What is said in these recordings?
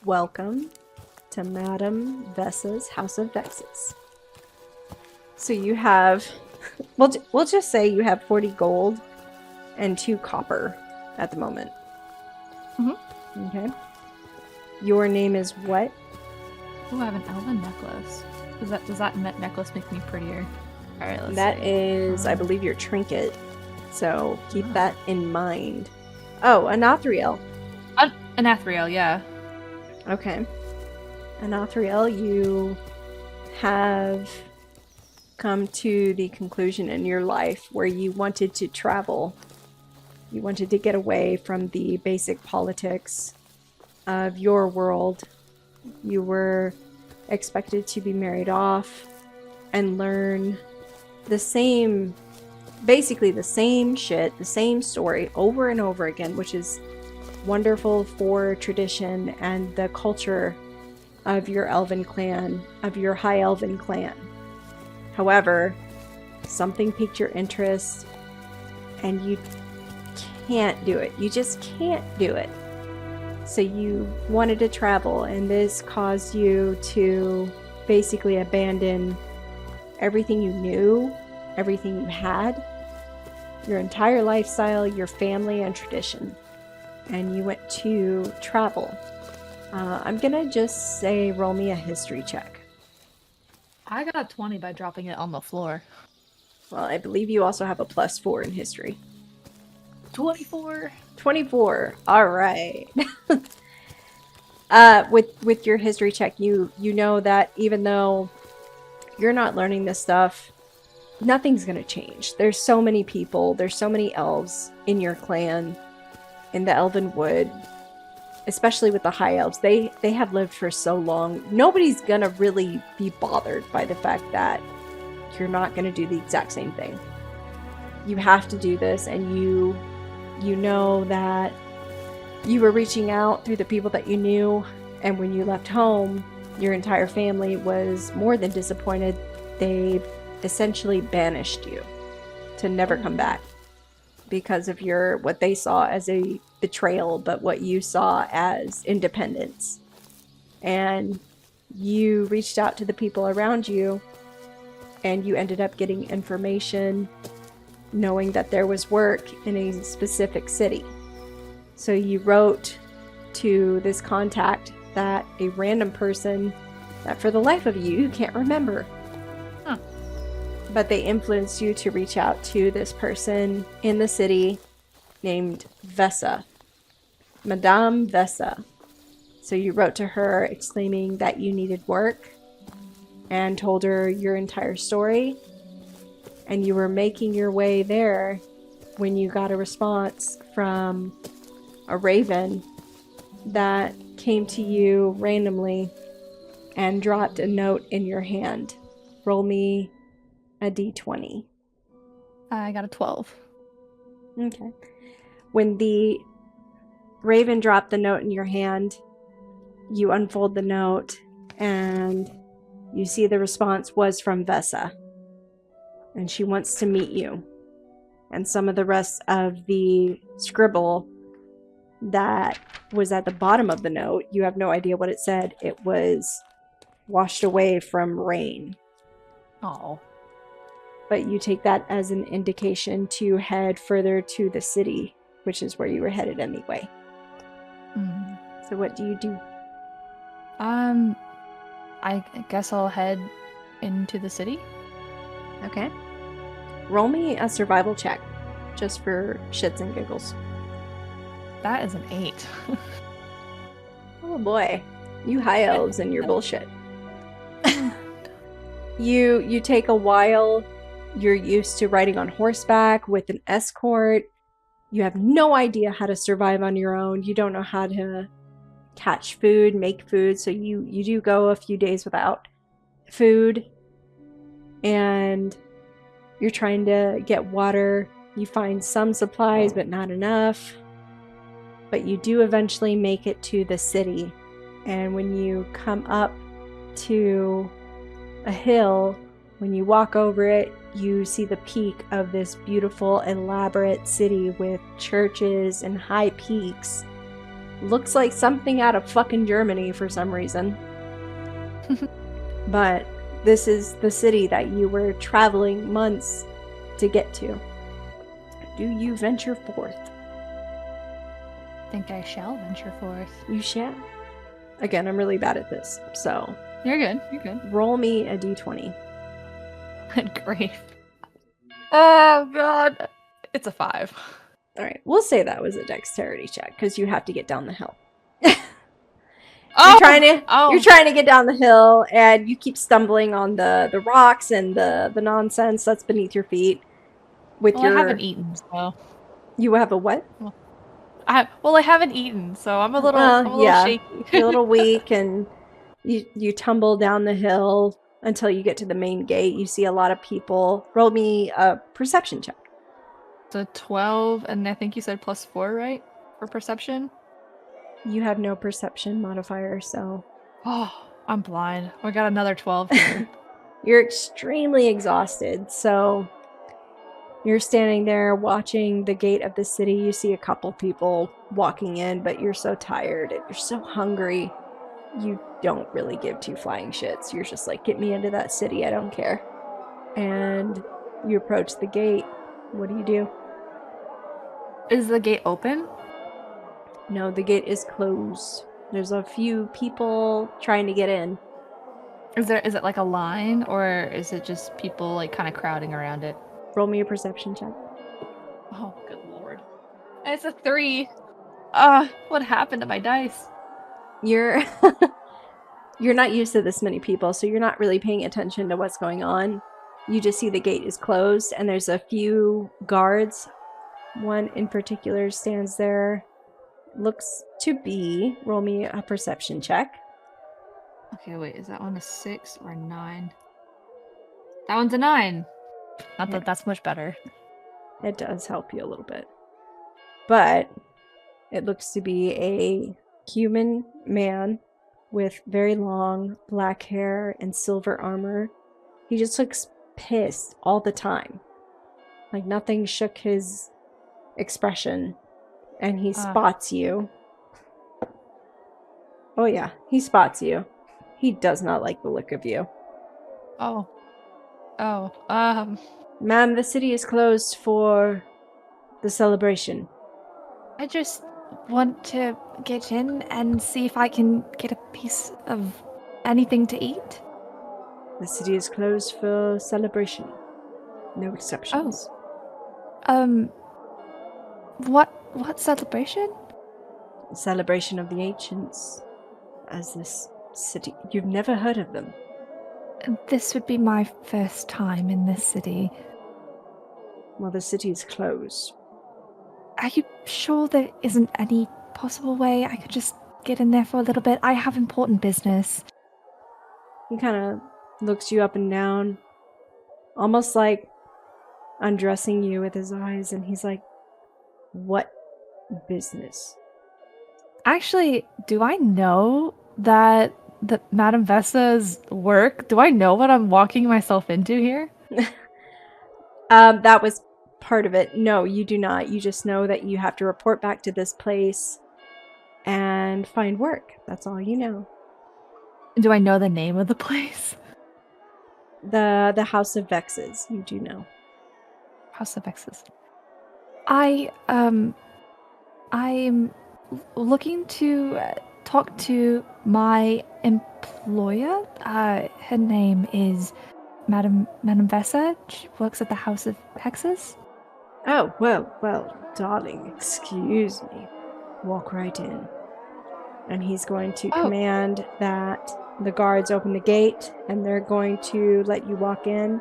Welcome to Madame Vessa's House of Vexes. So you have, we'll just say you have 40 gold and 2 copper at the moment. Mm-hmm. Okay. Your name is what? Oh, I have an elven necklace. Does that necklace make me prettier? All right, let's That see. is, I believe, your trinket. So keep that in mind. Oh, Anathriel. Anathriel, yeah. Okay. Anathriel, you have come to the conclusion in your life where you wanted to travel. You wanted to get away from the basic politics of your world. You were expected to be married off and learn basically the same shit, the same story over and over again, which is wonderful for tradition and the culture of your elven clan, of your high elven clan. However, something piqued your interest and you can't do it. You just can't do it. So you wanted to travel, and this caused you to basically abandon everything you knew, everything you had, your entire lifestyle, your family, and tradition. And you went to travel. I'm gonna just say roll me a history check. I got a 20 by dropping it on the floor. Well, I believe you also have a +4 in history. 24. 24. All right. With your history check, you know that even though you're not learning this stuff, nothing's gonna change. There's so many people, there's so many elves in your clan, in the Elven Wood, especially with the High Elves. They have lived for so long. Nobody's gonna really be bothered by the fact that you're not gonna do the exact same thing. You have to do this, and you know that you were reaching out through the people that you knew, and when you left home, your entire family was more than disappointed. They essentially banished you to never come back because of what they saw as a betrayal, but what you saw as independence. And you reached out to the people around you, and you ended up getting information knowing that there was work in a specific city. So you wrote to this contact that a random person that for the life of you can't remember. Huh. But they influenced you to reach out to this person in the city named Vessa. Madame Vessa. So you wrote to her exclaiming that you needed work and told her your entire story. And you were making your way there when you got a response from a raven that came to you randomly and dropped a note in your hand. Roll me a d20. I got a 12. Okay. When the raven dropped the note in your hand, you unfold the note and you see the response was from Vessa. And she wants to meet you. And some of the rest of the scribble that was at the bottom of the note, you have no idea what it said. It was washed away from rain. Oh. But you take that as an indication to head further to the city, which is where you were headed anyway. Mm. So what do you do? I guess I'll head into the city. Okay. Roll me a survival check, just for shits and giggles. That is an 8. Oh boy. You high elves and your bullshit. You take a while. You're used to riding on horseback with an escort. You have no idea how to survive on your own. You don't know how to catch food, make food. So you do go a few days without food. And you're trying to get water. You find some supplies, but not enough. But you do eventually make it to the city. And when you come up to a hill, when you walk over it, you see the peak of this beautiful, elaborate city with churches and high peaks looks like something out of fucking Germany for some reason. But this is the city that you were traveling months to get to. Do you venture forth? I think I shall venture forth. You shall. Again, I'm really bad at this, so You're good. You're good. roll me a d20. Great. Oh god. It's a 5. All right, we'll say that was a dexterity check because you have to get down the hill. Oh! You're trying to get down the hill, and you keep stumbling on the rocks and the nonsense that's beneath your feet. With I haven't eaten, so you have a what? I haven't eaten, so I'm a little shaky. You're a little weak, and you tumble down the hill until you get to the main gate. You see a lot of people. Roll me a perception check. So 12, and I think you said +4, right? For perception? You have no perception modifier, so... Oh, I'm blind. We got another 12 here. You're extremely exhausted, so... You're standing there watching the gate of the city. You see a couple people walking in, but you're so tired and you're so hungry. You don't really give two flying shits. You're just like, get me into that city, I don't care. And you approach the gate. What do? Is the gate open? No, the gate is closed. There's a few people trying to get in. Is it like a line, or is it just people like kind of crowding around it? Roll me a perception check. Oh, good lord. It's a 3. What happened to my dice? You're not used to this many people, so you're not really paying attention to what's going on. You just see the gate is closed, and there's a few guards. One in particular stands there. Looks to be... Roll me a perception check. Okay, wait, is that one a 6 or a 9? That one's a 9. Not that that's much better. It does help you a little bit. But it looks to be a human man with very long black hair and silver armor. He just looks pissed all the time. Like nothing shook his expression. And he spots you. Oh yeah, he spots you. He does not like the look of you. Oh. Ma'am, the city is closed for the celebration. I just want to get in and see if I can get a piece of anything to eat. The city is closed for celebration. No exceptions. What celebration? Celebration of the ancients. As this city... You've never heard of them? This would be my first time in this city. Well, the city is closed. Are you sure there isn't any possible way I could just get in there for a little bit? I have important business. He kind of looks you up and down, almost like undressing you with his eyes, and he's like, what business? Actually, do I know that Madame Vessa's work? Do I know what I'm walking myself into here? That was part of it. No, you do not. You just know that you have to report back to this place and find work. That's all you know. Do I know the name of the place? The House of Vexes, you do know. House of Vexes. I'm looking to talk to my employer. Her name is Madame Vessa. She works at the House of Vexes. Oh, well, darling, excuse me. Walk right in. And he's going to command that the guards open the gate, and they're going to let you walk in.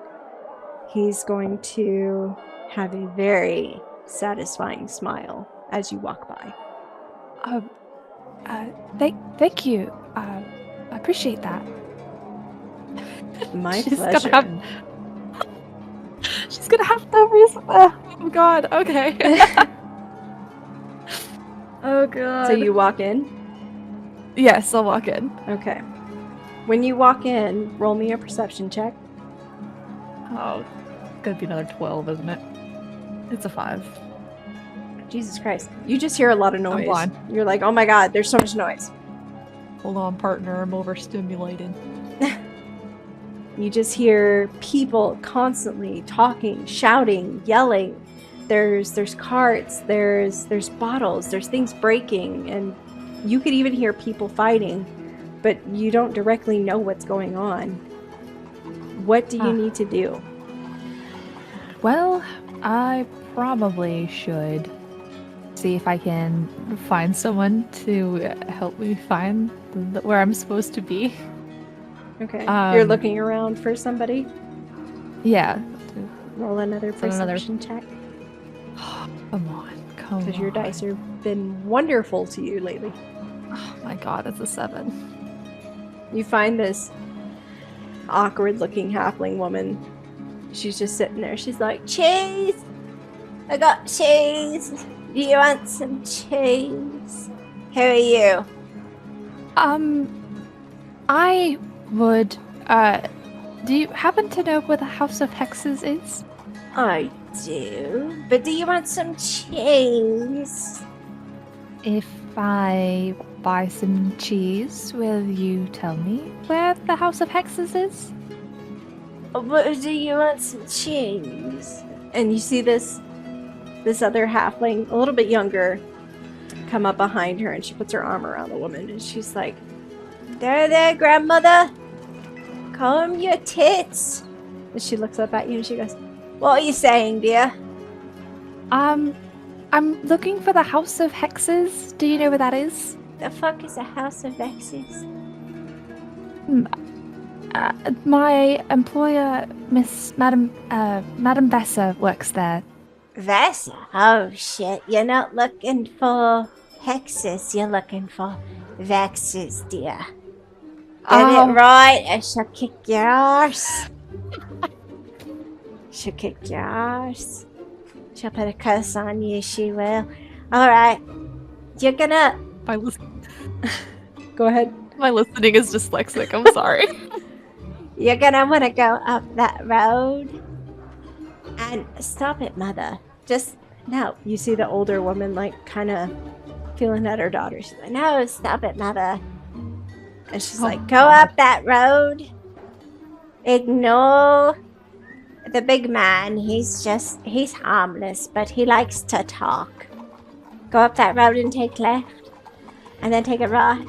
He's going to have a very satisfying smile as you walk by. Thank you. I appreciate that. My pleasure. She's gonna have no reason. Oh god. Okay. Oh god. So you walk in? Yes, I'll walk in. Okay. When you walk in, roll me a perception check. Oh, it's gonna be another 12, isn't it? It's a 5. Jesus Christ. You just hear a lot of I'm noise. blind. You're like, oh my god, there's so much noise. Hold on, partner. I'm overstimulated. You just hear people constantly talking, shouting, yelling. There's carts, there's bottles, there's things breaking, and you could even hear people fighting, but you don't directly know what's going on. What do you need to do? Well, I probably should see if I can find someone to help me find where I'm supposed to be. Okay. You're looking around for somebody? Yeah. Roll another perception check. Come on. Because your dice have been wonderful to you lately. Oh my god, that's a 7. You find this awkward looking halfling woman. She's just sitting there. She's like, cheese! I got cheese! Do you want some cheese? Who are you? I would, do you happen to know where the House of Hexes is? I do. But do you want some cheese? If I buy some cheese, will you tell me where the House of Hexes is? But do you want some cheese? And you see this other halfling, a little bit younger, come up behind her, and she puts her arm around the woman, and she's like, there, grandmother. Calm your tits. And she looks up at you and she goes, what are you saying, dear? I'm looking for the House of Hexes. Do you know where that is? The fuck is a House of Vexes? My employer, Madam Besser, works there. Vessa? Oh shit, you're not looking for hexes, you're looking for vexes, dear. Get it right, I shall kick your arse. She'll kick your arse. She'll put a curse on you, she will. Alright, you're gonna... Go ahead. My listening is dyslexic, I'm sorry. You're gonna wanna go up that road. And stop it, mother. Just, no. You see the older woman, like, kind of feeling at her daughter. She's like, no, stop it, mother. And she's like, go up that road. Ignore the big man. He's harmless, but he likes to talk. Go up that road and take left. And then take a right.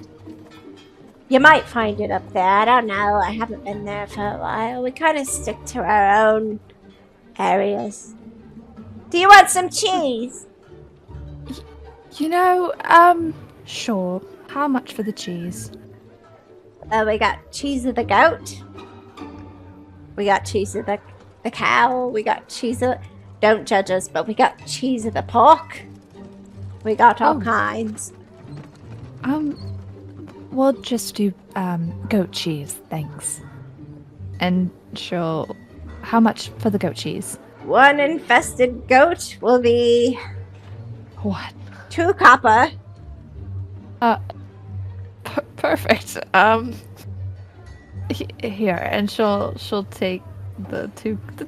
You might find it up there. I don't know. I haven't been there for a while. We kind of stick to our own areas. Do you want some cheese? You know, sure. How much for the cheese? We got cheese of the goat. We got cheese of the cow. We got cheese of... Don't judge us, but we got cheese of the pork. We got all kinds. We'll just do, goat cheese, thanks. And she'll... How much for the goat cheese? One infested goat will be... What? 2 copper. Perfect. Here, and she'll take the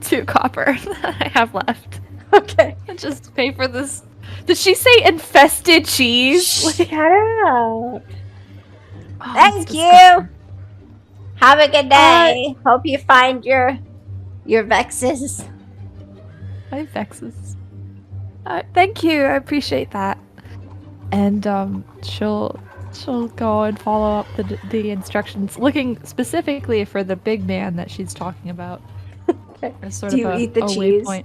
two copper that I have left. Okay. And just pay for this. Did she say infested cheese? Shut up. Thank you. Have a good day. Hope you find your vexes. My vexes. Thank you. I appreciate that. And she'll go and follow up the instructions, looking specifically for the big man that she's talking about. Okay. Sort Do you of eat the cheese? Waypoint.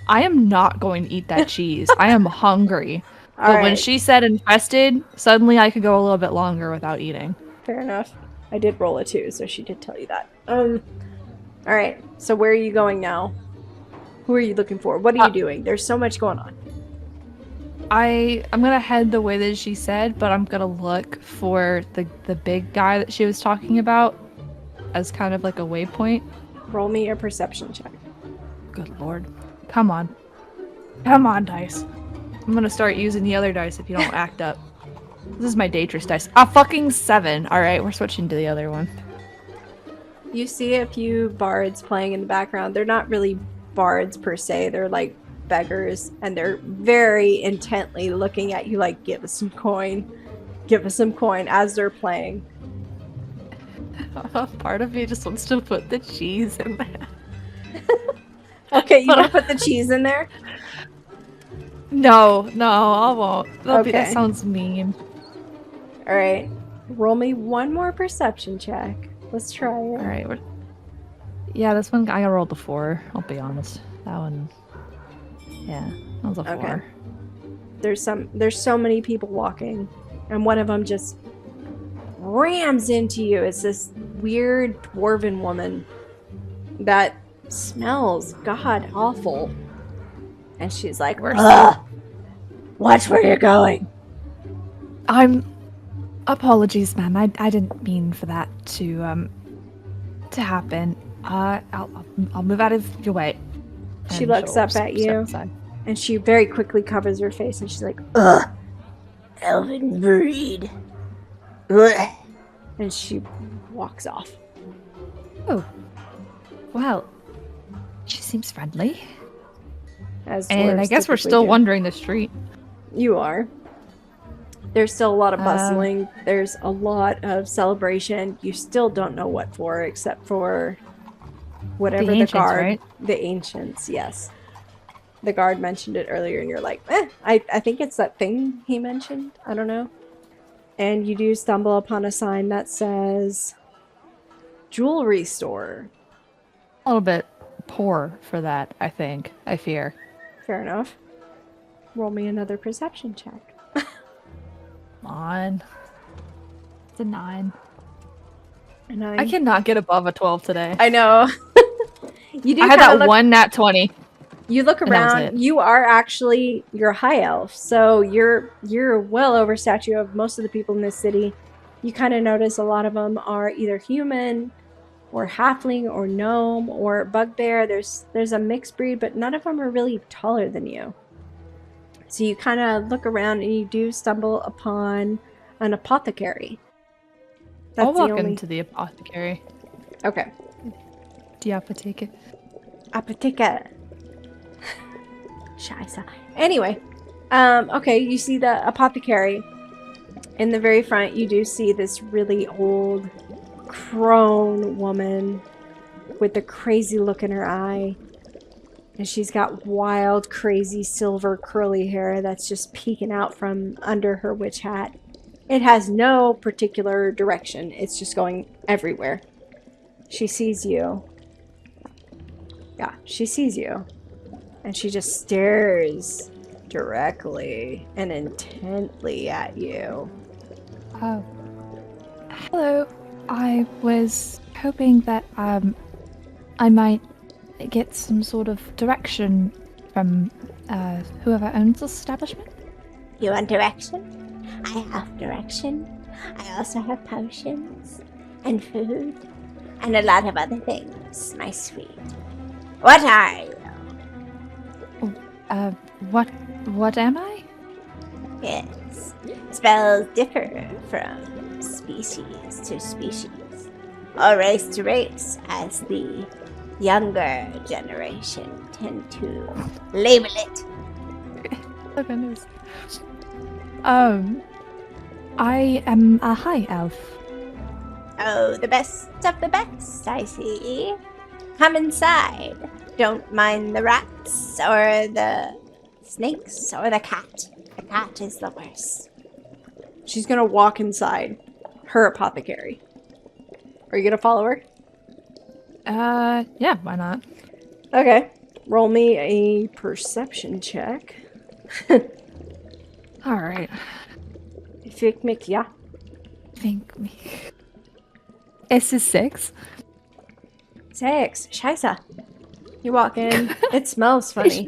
I am not going to eat that cheese. I am hungry. But when she said infested, suddenly I could go a little bit longer without eating. Fair enough. I did roll a 2, so she did tell you that. Alright, so where are you going now? Who are you looking for? What are you doing? There's so much going on. I'm gonna head the way that she said, but I'm gonna look for the big guy that she was talking about as kind of like a waypoint. Roll me a perception check. Good lord. Come on. Come on, dice. I'm gonna start using the other dice if you don't act up. This is my Datrus dice. Fucking 7. Alright, we're switching to the other one. You see a few bards playing in the background. They're not really bards per se. They're like beggars, and they're very intently looking at you like, give us some coin. Give us some coin as they're playing. Part of me just wants to put the cheese in there. Okay, you want to put the cheese in there? No, I won't. That Okay. sounds mean. All right. Roll me one more perception check. Let's try it. All right. Yeah, this one I rolled a 4. I'll be honest. That one. Yeah, that was a 4. Okay. There's so many people walking, and one of them just rams into you. It's this weird dwarven woman that smells god awful, and she's like, "Ugh, watch where you're going." Apologies, ma'am. I didn't mean for that to happen. I'll move out of your way. She And looks she'll up at you, step aside. and she very quickly covers her face, and she's like, "Ugh, elven breed." Ugh. And she walks off. Oh, well, she seems friendly. As And I dwarves guess we're typically still do. wandering the street. You are. There's still a lot of bustling. There's a lot of celebration. You still don't know what for, except for whatever the ancients, guard. right? The ancients, yes. The guard mentioned it earlier, and you're like, I think it's that thing he mentioned. I don't know. And you do stumble upon a sign that says jewelry store. A little bit poor for that, I think. I fear. Fair enough. Roll me another perception check. Come on. It's a 9. And I cannot get above a 12 today. I know. You do I had kinda that one nat 20. You look And that was around. it. You are actually you're high elf, so you're well over statue of most of the people in this city. You kind of notice a lot of them are either human, or halfling, or gnome, or bugbear. There's a mixed breed, but none of them are really taller than you. So you kind of look around, and you do stumble upon an apothecary. I'll the walk only- into the apothecary. Okay. The apothecary. Apotheca. Scheiße. Anyway, okay, you see the apothecary. In the very front, you do see this really old crone woman with a crazy look in her eye. And she's got wild, crazy silver curly hair that's just peeking out from under her witch hat. It has no particular direction. It's just going everywhere. She sees you. Yeah, she sees you. And she just stares directly and intently at you. Oh. Hello. I was hoping that I might get some sort of direction from whoever owns this establishment. You want direction? I have direction. I also have potions and food and a lot of other things, my sweet. What are you? What am I? Yes, spells differ from species to species, or race to race, as the younger generation tend to label it. Oh goodness. I am a high elf. Oh, the best of the best, I see. Come inside. Don't mind the rats, or the snakes, or the cat. The cat is the worst. She's gonna walk inside her apothecary. Are you gonna follow her? Yeah, why not? Okay. Roll me a perception check. Alright. Fick mich, ja. Think me. This is 6. 6. Scheiße. You walk in. It smells funny.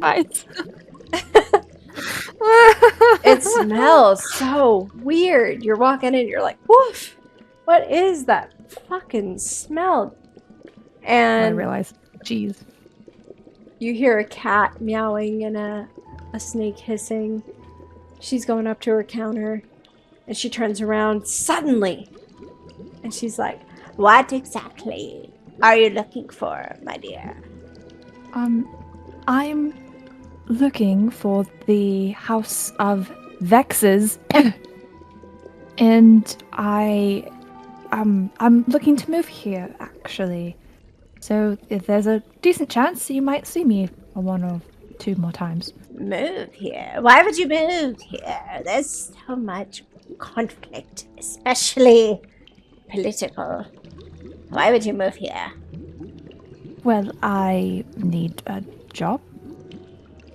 It smells so weird. You're walking in, you're like, woof. What is that fucking smell? I And realized. Jeez. you hear a cat meowing and a snake hissing. She's going up to her counter, and she turns around suddenly. And she's like, What exactly are you looking for, my dear? I'm looking for the House of Vexes, and I'm looking to move here actually. So if there's a decent chance you might see me one or two more times. Move here? Why would you move here? There's so much conflict, especially political. Why would you move here? Well, I need a job.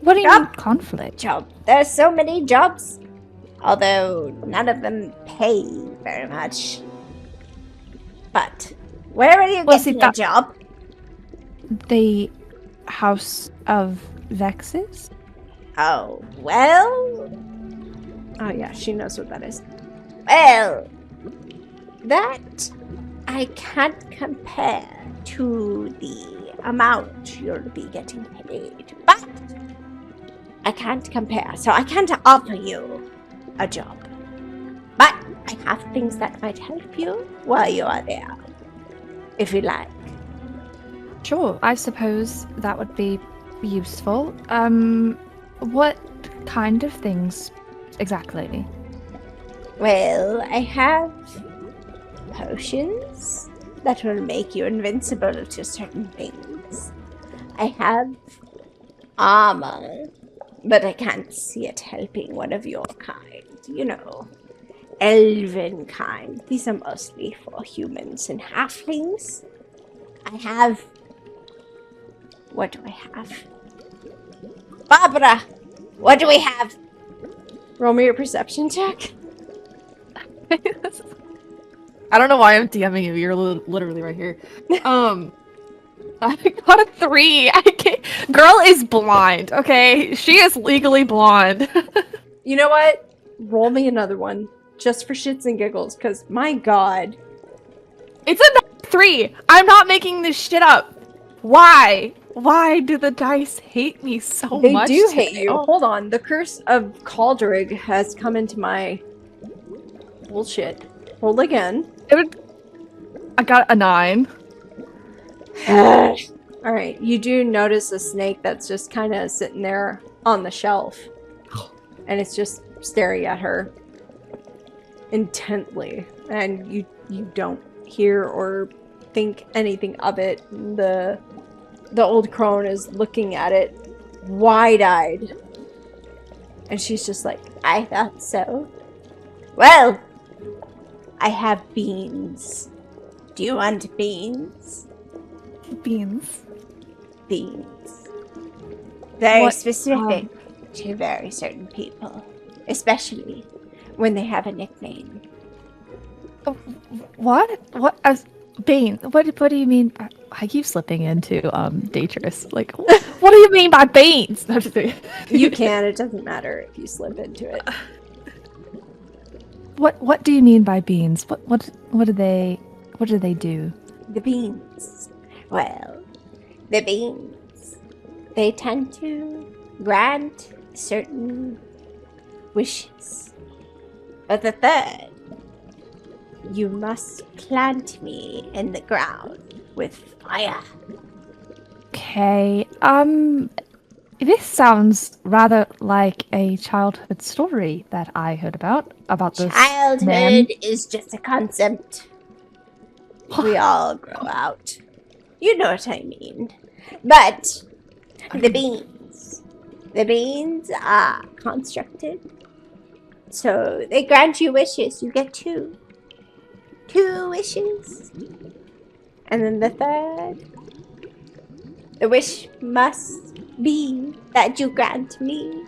What do you Job? mean conflict? Job. There's so many jobs, although none of them pay very much. But where are you Well, see, getting a job? The House of Vexes? Oh, well, Oh yeah, she knows what that is. well, that I can't compare to the amount you'll be getting paid. But I can't compare, so I can't offer you a job. But I have things that might help you while you are there, if you like. Sure, I suppose that would be useful. What kind of things exactly? Well, I have potions that will make you invincible to certain things. I have armor, but I can't see it helping one of your kind. You know, elven kind. These are mostly for humans and halflings. I have. What do I have? Barbara! What do we have? Roll me your perception check. I don't know why I'm DMing you. You're literally right here. I got a 3. I can't. Girl is blind. Okay, she is legally blonde. You know what? Roll me another one, just for shits and giggles, because my god. It's a 3. I'm not making this shit up. Why? Why do the dice hate me so They much? do hate today? you. Oh, Hold on. The curse of Caldrig has come into my bullshit. Roll again. I got a 9. Alright, you do notice a snake that's just kind of sitting there on the shelf. And it's just staring at her intently. And you don't hear or think anything of it. The old crone is looking at it wide-eyed. And she's just like, I thought so. Well, I have beans. Do you want beans? Beans. Beans. Very What, specific to very certain people, especially when they have a nickname. What? What? Bane. What do you mean? I keep slipping into dangerous. Like, what do you mean by beans? No, I'm just kidding. you can, it doesn't matter if you slip into it. What do you mean by beans? What do they do? The beans. Well, the beans. They tend to grant certain wishes. But the third, you must plant me in the ground with fire. Okay. This sounds rather like a childhood story that I heard about this man. Childhood is just a concept. We all grow out. You know what I mean. But the beans. The beans are constructed. So they grant you wishes. You get 2. 2 wishes. And then the third. The wish must be that you grant me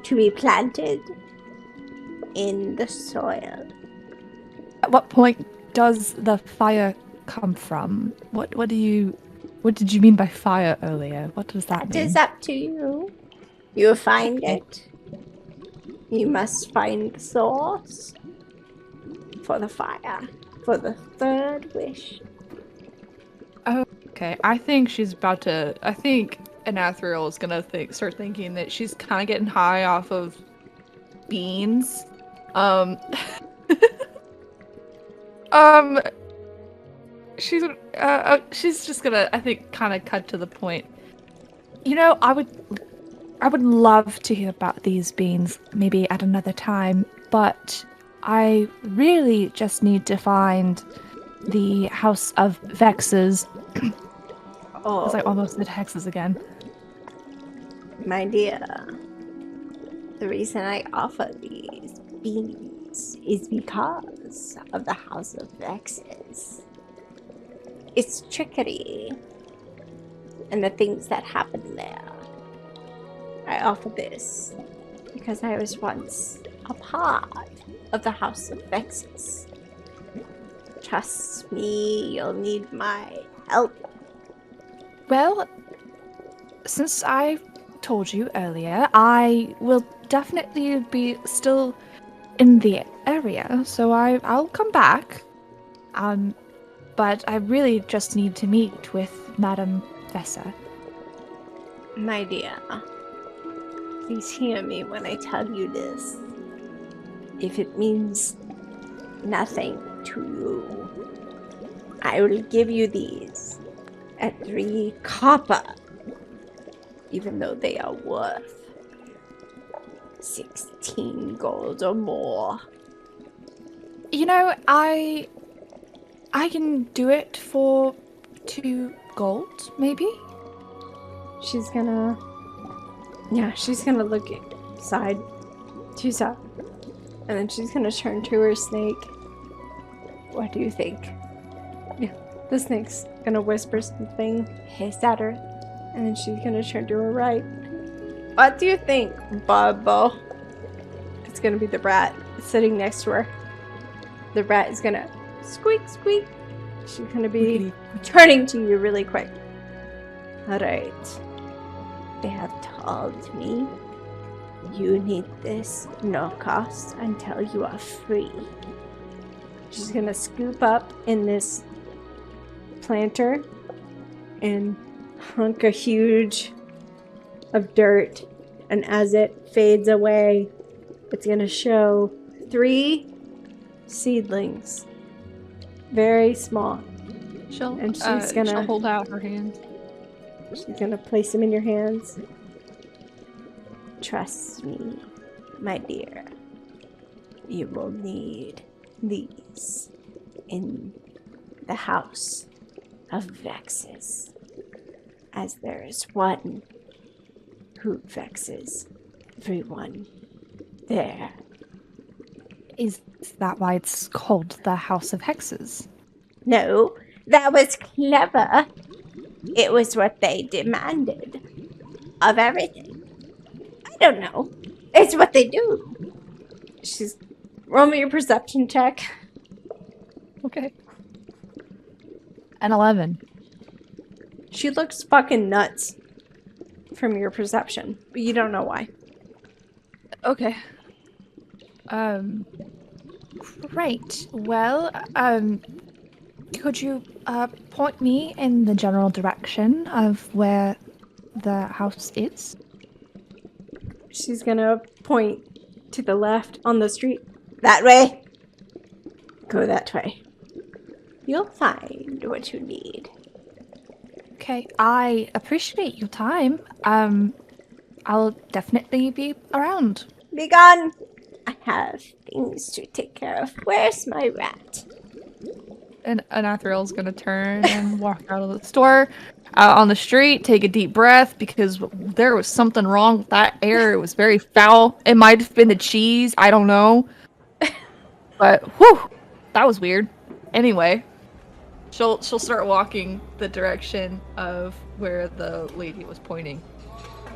to be planted in the soil. At what point does the fire come from? What did you mean by fire earlier? What does that That mean? is up to you. You find it. You must find the source for the fire, for the third wish. Okay, I think she's about to. I think Anathriel is gonna start thinking that she's kind of getting high off of beans. Um, she's just gonna, I think, kind of cut to the point. You know, I would love to hear about these beans maybe at another time, but I really just need to find the House of Vexes. Oh, I almost did hexes again. My dear, the reason I offer these beans is because of the House of Vexes. Its trickery and the things that happen there. I offer this because I was once a part of the House of Vexes. Trust me, you'll need my help. Well, since I told you earlier, I will definitely be still in the area, so I'll come back. But I really just need to meet with Madame Vessa. My dear, please hear me when I tell you this. If it means nothing to you, I will give you these at 3 copper, even though they are worth 16 gold or more. You know, I can do it for 2 gold, maybe? she's gonna look side to side. And then she's gonna turn to her snake. What do you think? Yeah, the snake's gonna whisper something, hiss at her, and then she's gonna turn to her right. What do you think, Bobo? It's gonna be the rat sitting next to her. The rat is gonna squeak, squeak. She's gonna be turning to you really quick. Alright. They have told me you need this no cost until you are free. She's gonna scoop up in this planter and hunk a huge of dirt, and as it fades away, it's gonna show 3 seedlings, very small. She'll And she's gonna- she'll hold out her hand. She's gonna place them in your hands. Trust me, my dear. You will need these in the House of Vexes, as there is one who vexes everyone there. Is that why it's called the House of Hexes? No, that was clever. It was what they demanded of everything. I don't know. It's what they do. She's roll me your perception check. Okay. An 11. She looks fucking nuts from your perception, but you don't know why. Okay. Great. Well, could you point me in the general direction of where the house is? She's gonna point to the left on the street. That way. Go that way. You'll find what you need. Okay, I appreciate your time. I'll definitely be around. Be gone. I have things to take care of. Where's my rat? And Anathriel's gonna turn and walk out of the store, out on the street, take a deep breath because there was something wrong with that air. It was very foul. It might have been the cheese. I don't know. But whew, that was weird. Anyway, she'll start walking the direction of where the lady was pointing.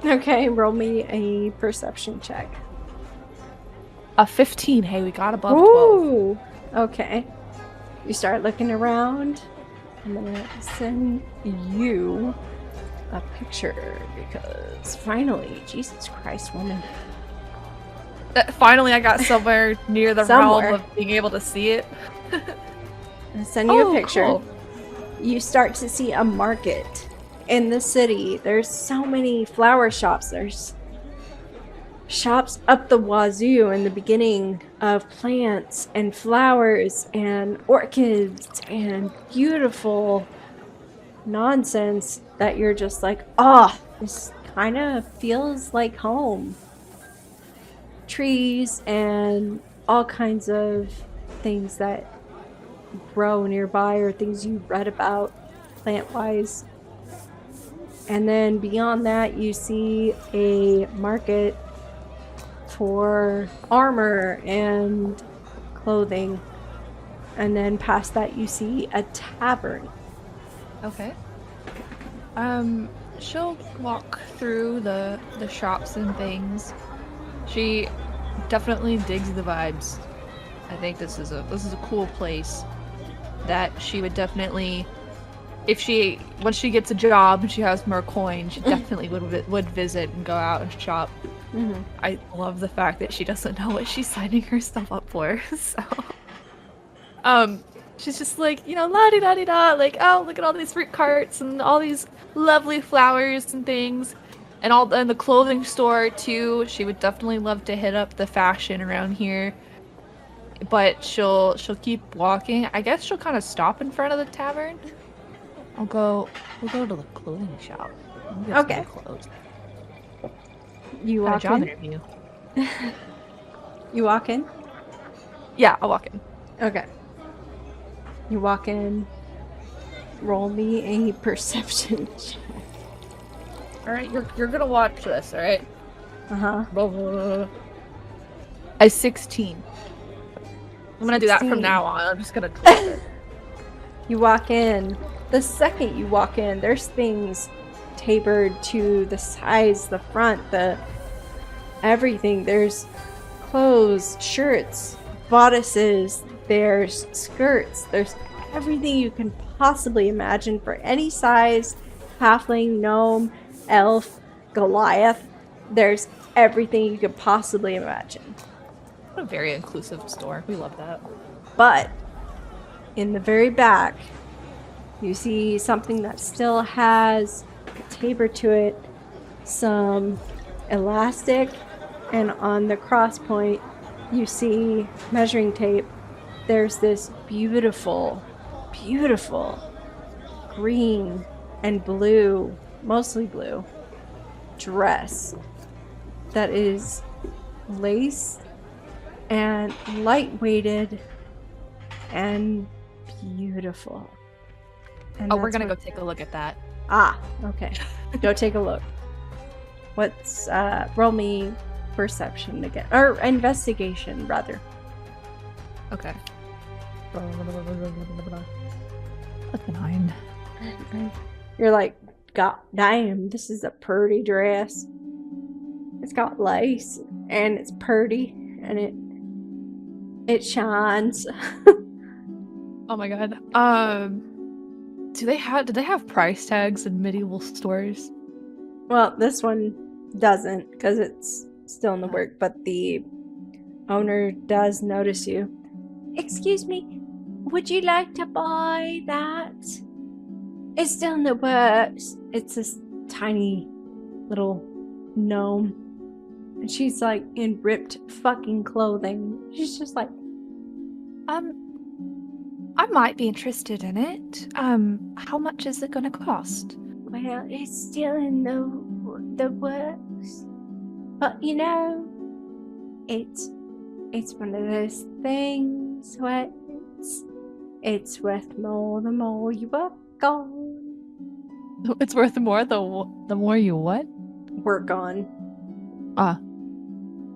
Okay, roll me a perception check. A 15. Hey, we got above 12. Ooh. Okay. You start looking around. I'm gonna send you a picture because finally, Jesus Christ, woman. Finally, I got somewhere near the Somewhere. realm of being able to see it. I'm gonna send you a picture. Cool. You start to see a market in the city. There's so many flower shops. There's shops up the wazoo in the beginning of plants and flowers and orchids and beautiful nonsense that you're just like, oh, this kind of feels like home. Trees and all kinds of things that grow nearby or things you read about plant-wise. And then beyond that, you see a market for armor and clothing. And then past that, you see a tavern. Okay. She'll walk through the shops and things. She definitely digs the vibes. I think this is a cool place that she would definitely, once she gets a job and she has more coin, she definitely would visit and go out and shop. Mm-hmm. I love the fact that she doesn't know what she's signing herself up for. So, she's just like, la-di-da-di-da, like, oh, look at all these fruit carts and all these lovely flowers and things. And the clothing store too. She would definitely love to hit up the fashion around here. But she'll keep walking. I guess she'll kind of stop in front of the tavern. We'll go to the clothing shop. We'll get some Okay. new clothes. You Got a walk job in. interview. You walk in. Yeah, I'll walk in. Okay. You walk in. Roll me a perception check. All right, you're gonna watch this. All right. Uh-huh. I 16. I'm gonna do that 16. from now on. I'm just gonna drop it. You walk in. The second you walk in, there's things tapered to the sides, the front, the everything. There's clothes, shirts, bodices, there's skirts, there's everything you can possibly imagine for any size, halfling, gnome, elf, Goliath. There's everything you could possibly imagine. What a very inclusive store. We love that. But in the very back, you see something that still has a taper to it, some elastic, and on the cross point, you see measuring tape. There's this beautiful, beautiful green and blue, mostly blue, dress that is lace and lightweighted and beautiful. And Oh, we're that's gonna what- go take a look at that. Ah, okay. Go take a look. What's roll me perception again, or investigation rather. Okay. That's a 9. You're like, God damn, this is a pretty dress. It's got lace and it's pretty and it shines. Oh my god. Do they have price tags in medieval stores? Well, this one doesn't because it's still in the work, but the owner does notice you. Excuse me, would you like to buy that? It's still in the works. It's this tiny little gnome. And she's like in ripped fucking clothing. She's just like, I might be interested in it. How much is it gonna cost? well, it's still in the works. But you know, it's one of those things where it's worth more the more you work on. It's worth more the more you what? Work on.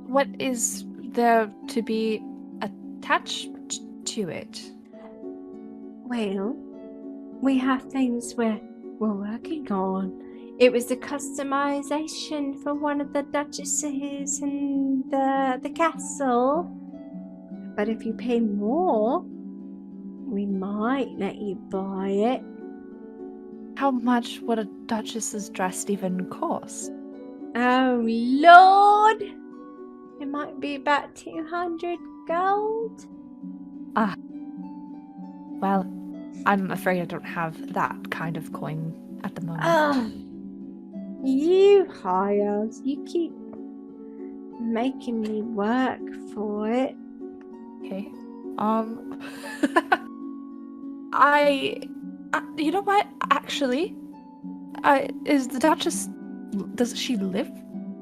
What is there to be attached to it? Well, we have things we're working on. It was a customization for one of the duchesses in the castle. But if you pay more, we might let you buy it. How much would a duchess's dress even cost? Oh, Lord! It might be about 200 gold. Well, I'm afraid I don't have that kind of coin at the moment. Oh, you hires, you keep making me work for it. Okay. I you know what? Actually, is the Duchess Does she live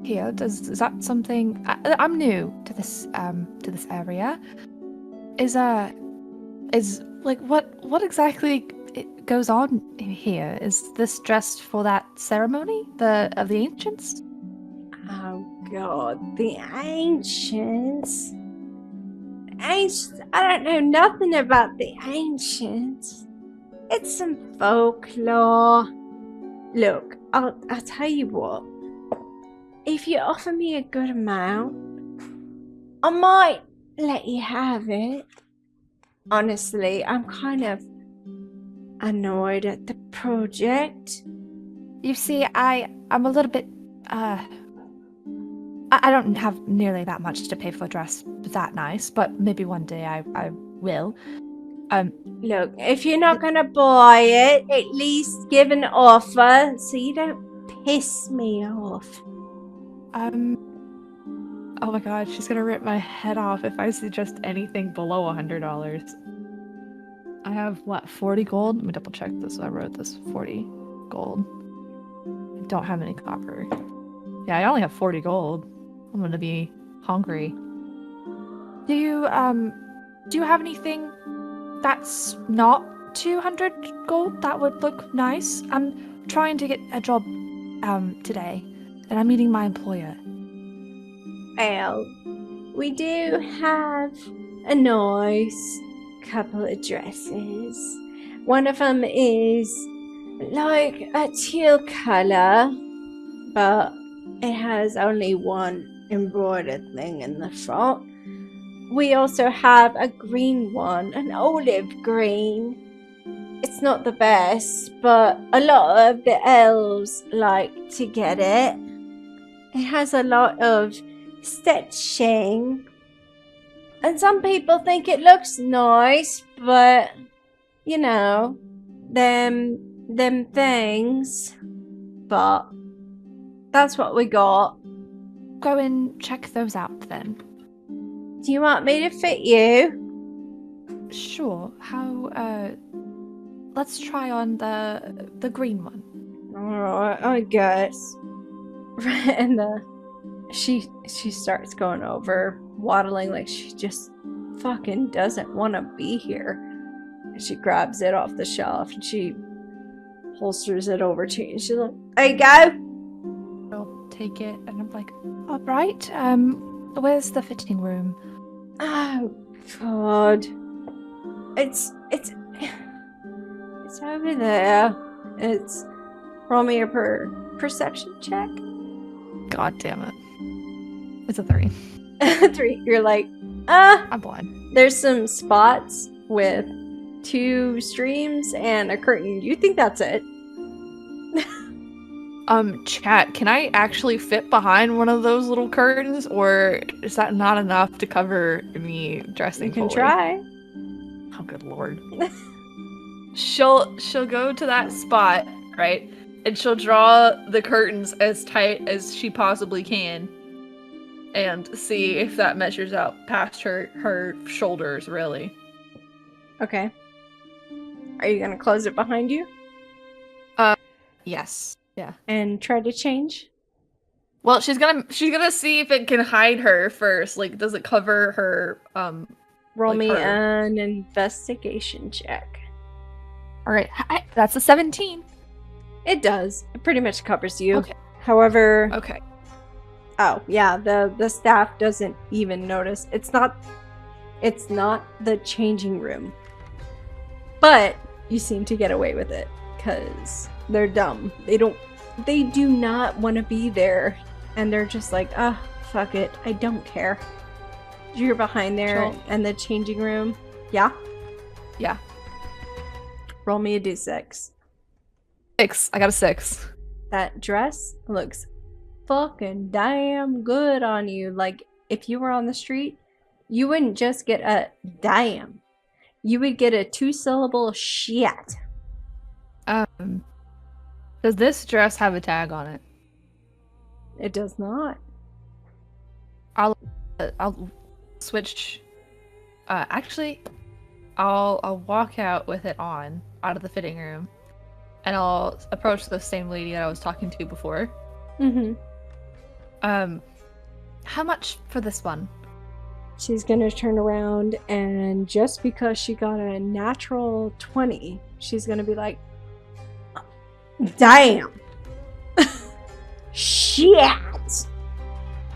here? Is that something? I'm new to this area. Is like what exactly goes on here? Is this dressed for that ceremony, of the ancients? Oh god, the ancients. Ancients. I don't know nothing about the ancients. It's some folklore. Look, I'll tell you what. If you offer me a good amount, I might let you have it. Honestly, I'm kind of annoyed at the project. You see, I'm a little bit I don't have nearly that much to pay for a dress that nice, but maybe one day I will. Look, if you're not gonna buy it, at least give an offer so you don't piss me off. Oh my god, she's gonna rip my head off if I suggest anything below $100. I have, what, 40 gold? Let me double check this. I wrote this 40 gold. I don't have any copper. Yeah, I only have 40 gold. I'm gonna be hungry. Do you have anything that's not 200 gold that would look nice? I'm trying to get a job today, and I'm meeting my employer. Well, we do have a nice couple of dresses. One of them is like a teal color, but it has only one embroidered thing in the front. We also have a green one, an olive green. It's not the best, but a lot of the elves like to get it. It has a lot of stitching, and some people think it looks nice, but you know, them things. But that's what we got. Go and check those out then. Do you want me to fit you? Sure. How let's try on the green one. Alright, I guess. And she starts going over, waddling like she just fucking doesn't want to be here. And she grabs it off the shelf and she holsters it over to you. And she's like, there you go. I'll take it, and I'm like, all right. Where's the fitting room? Oh god. It's over there. It's roll me a perception check. God damn it. It's a 3. 3. You're like, I'm blind. there's some spots with 2 streams and a curtain. You think that's it? Chat, can I actually fit behind one of those little curtains, or is that not enough to cover me dressing You can fully? try. Oh, good lord. She'll go to that spot, right? And she'll draw the curtains as tight as she possibly can and see if that measures out past her shoulders, really. Okay. Are you gonna close it behind you Yes. Yeah. and try to change? Well, she's gonna see if it can hide her first. Like, does it cover her? Roll Like me her. an investigation check. All right. That's a 17. It does. It pretty much covers you. Okay. However, Okay. oh yeah, the staff doesn't even notice. It's not the changing room. But you seem to get away with it because they're dumb. They do not want to be there, and they're just like, ah, fuck it, I don't care. You're behind there Sure. and the changing room. Yeah. Yeah. Roll me a d6. 6. I got a 6. That dress looks fucking damn good on you. Like, if you were on the street, you wouldn't just get a damn. You would get a 2-syllable shit. Does this dress have a tag on it? It does not. I'll switch. Actually, I'll walk out with it on out of the fitting room, and I'll approach the same lady that I was talking to before. Mm-hmm. How much for this one? She's gonna turn around, and just because she got a natural 20, she's gonna be like, Damn. Shit.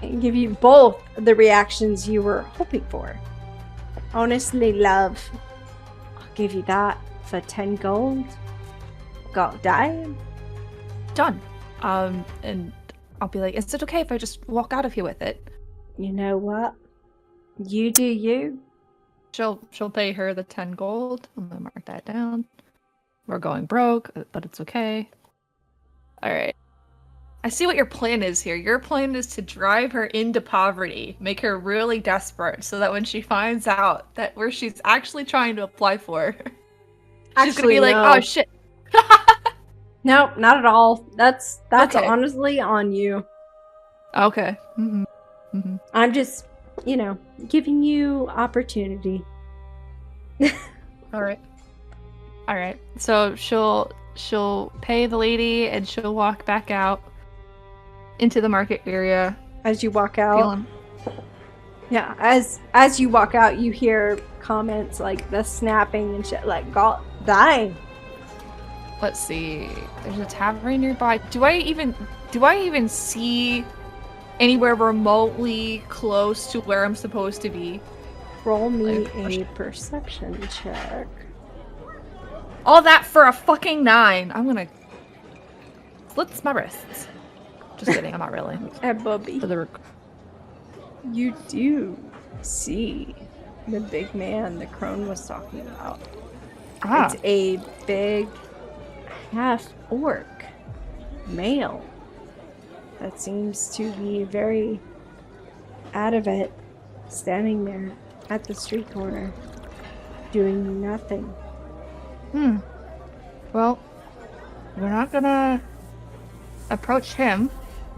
and give you both the reactions you were hoping for. Honestly, love, I'll give you that for 10 gold. God damn. Done. And I'll be like, is it okay if I just walk out of here with it? You know what? You do you. She'll pay her the 10 gold. I'm gonna mark that down. We're going broke, but it's okay. Alright. I see what your plan is here. Your plan is to drive her into poverty, make her really desperate, so that when she finds out that where she's actually trying to apply for, she's gonna be like, no. oh shit. No, not at all. That's Okay. honestly on you. Okay. Mm-hmm. Mm-hmm. I'm just, giving you opportunity. Alright. Alright. So she'll pay the lady and she'll walk back out into the market area. As you walk out. Feeling... Yeah, as you walk out, you hear comments like the snapping and shit, like, God dang. Let's see. There's a tavern nearby. Do I even see anywhere remotely close to where I'm supposed to be? Roll me a perception check. All that for a fucking 9. I'm gonna slits my wrists. Just kidding, I'm not really. Bubby, For the you do see the big man the crone was talking about. It's a big half-orc male that seems to be very out of it, standing there at the street corner, doing nothing. Well, we're not gonna approach him.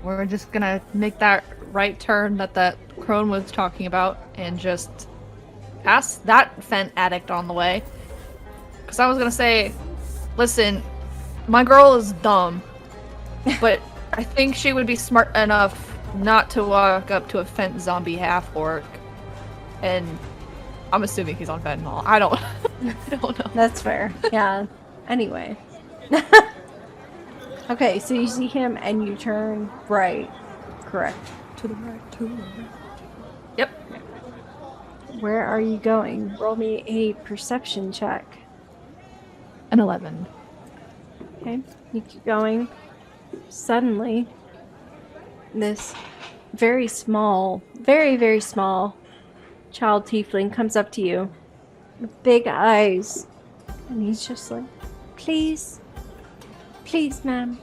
We're just gonna make that right turn that crone was talking about and just pass that Fent addict on the way. Because I was gonna say, listen, my girl is dumb, but I think she would be smart enough not to walk up to a Fent zombie half-orc. And I'm assuming he's on fentanyl. I don't know. That's fair. Yeah. Anyway. Okay, so you see him and you turn right. Correct. To the right, to the right. Yep. Where are you going? Roll me a perception check. An 11. Okay, you keep going. Suddenly, this very small, very, very small child tiefling comes up to you with big eyes. And he's just like, please, ma'am.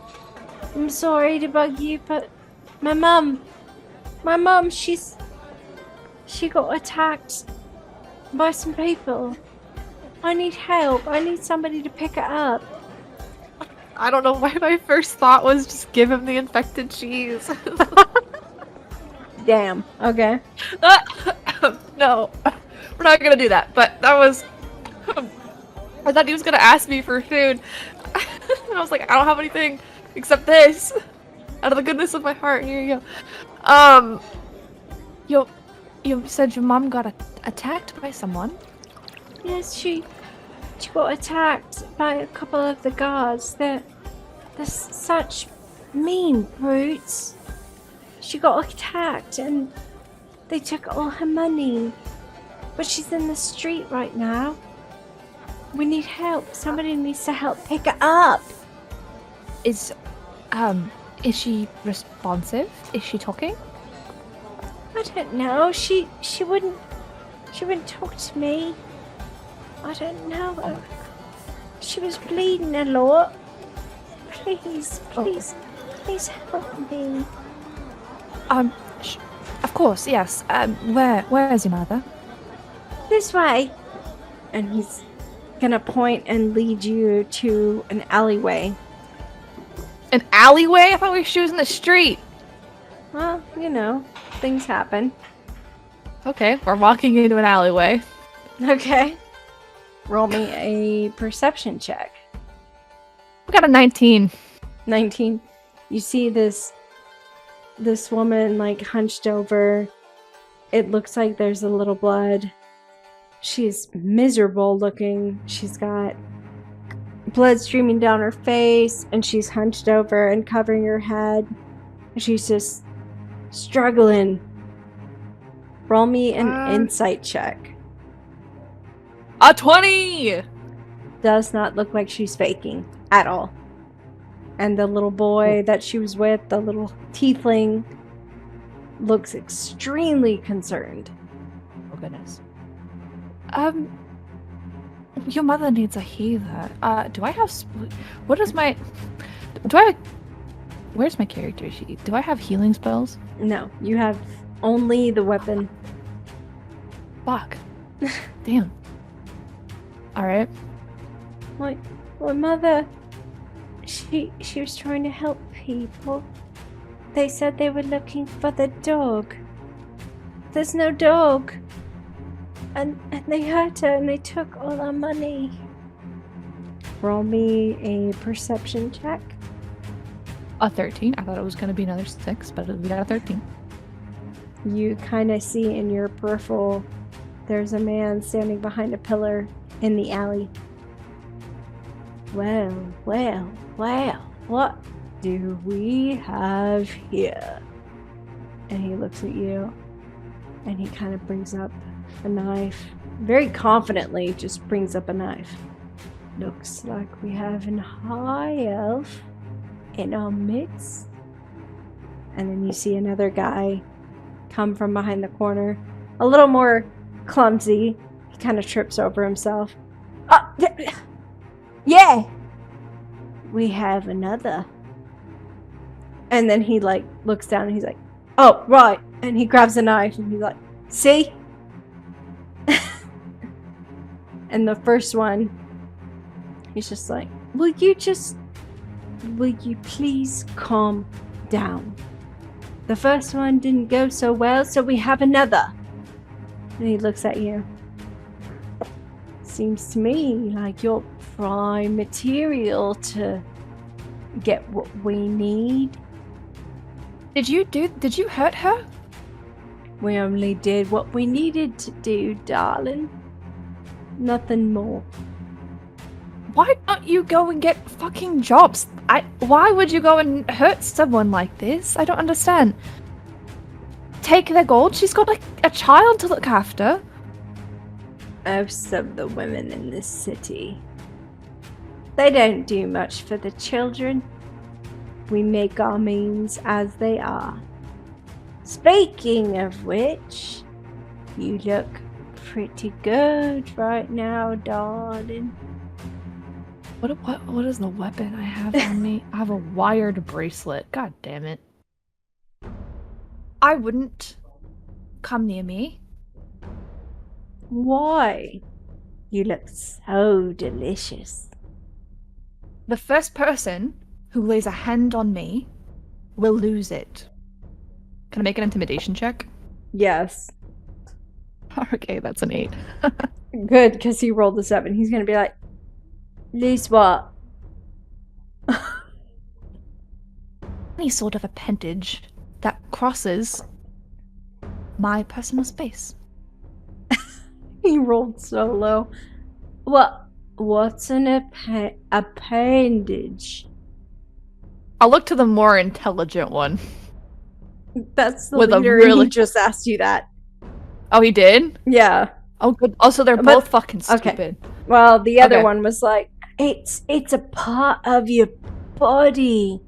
I'm sorry to bug you, but my mum, she got attacked by some people. I need help. I need somebody to pick her up. I don't know why my first thought was just give him the infected cheese. Damn. Okay. No, we're not gonna do that. But that was... I thought he was gonna ask me for food. I was like, I don't have anything except this. Out of the goodness of my heart, here you go. You said your mom got attacked by someone? Yes, she got attacked by a couple of the guards. They're such mean brutes. She got attacked and they took all her money. But she's in the street right now. We need help. Somebody needs to help pick her up. Is she responsive? Is she talking? I don't know. She wouldn't talk to me. I don't know. She was bleeding a lot. Please help me. Of course, yes. Where's your mother? This way. And he's gonna point and lead you to an alleyway. An alleyway? I thought she was in the street. Well, things happen. Okay, we're walking into an alleyway. Okay. Roll me a perception check. We got a 19. 19. You see this this woman, like, hunched over. It looks like there's a little blood. She's miserable looking. She's got blood streaming down her face, and she's hunched over and covering her head. She's just struggling. Roll me an insight check. A 20! Does not look like she's faking at all. And the little boy that she was with, the little tiefling, looks extremely concerned. Oh goodness. Your mother needs a healer. Do I have? What is my? Do I? Where's my character sheet? Do I have healing spells? No, you have only the weapon. Fuck. Damn. All right. My mother, she was trying to help people. They said they were looking for the dog. There's no dog. And they hurt her and they took all our money. Roll me a perception check. A 13. I thought it was going to be another 6, but we got a 13. You kind of see in your peripheral, there's a man standing behind a pillar in the alley. Well, what do we have here? And he looks at you, and he kind of brings up a knife. Very confidently, just brings up a knife. Looks like we have an high elf in our midst. And then you see another guy come from behind the corner, a little more clumsy. He kind of trips over himself. Yeah, we have another. And then he like looks down and he's like, oh, right. And he grabs a knife and he's like, see? And the first one, he's just like, will you please calm down? The first one didn't go so well, so we have another. And he looks at you. Seems to me like you're prime material to get what we need. Did you hurt her? We only did what we needed to do, darling. Nothing more. Why don't you go and get fucking jobs? Why would you go and hurt someone like this? I don't understand. Take their gold. She's got like a child to look after. Most of the women in this city, they don't do much for the children. We make our means as they are. Speaking of which, you look pretty good right now, darling. What is the weapon I have on me? I have a wired bracelet. God damn it. I wouldn't come near me. Why? You look so delicious. The first person who lays a hand on me will lose it. Can I make an intimidation check? Yes. Okay, that's an 8. Good, because he rolled a 7. He's gonna be like, lose what? Any sort of appendage that crosses my personal space. He rolled so low. What's an appendage? I'll look to the more intelligent one. That's the With a leader, really- he just asked you that. Oh, he did? Yeah. Oh, good. Also, they're But- both fucking okay. stupid. Well, the other Okay. one was like, it's a part of your body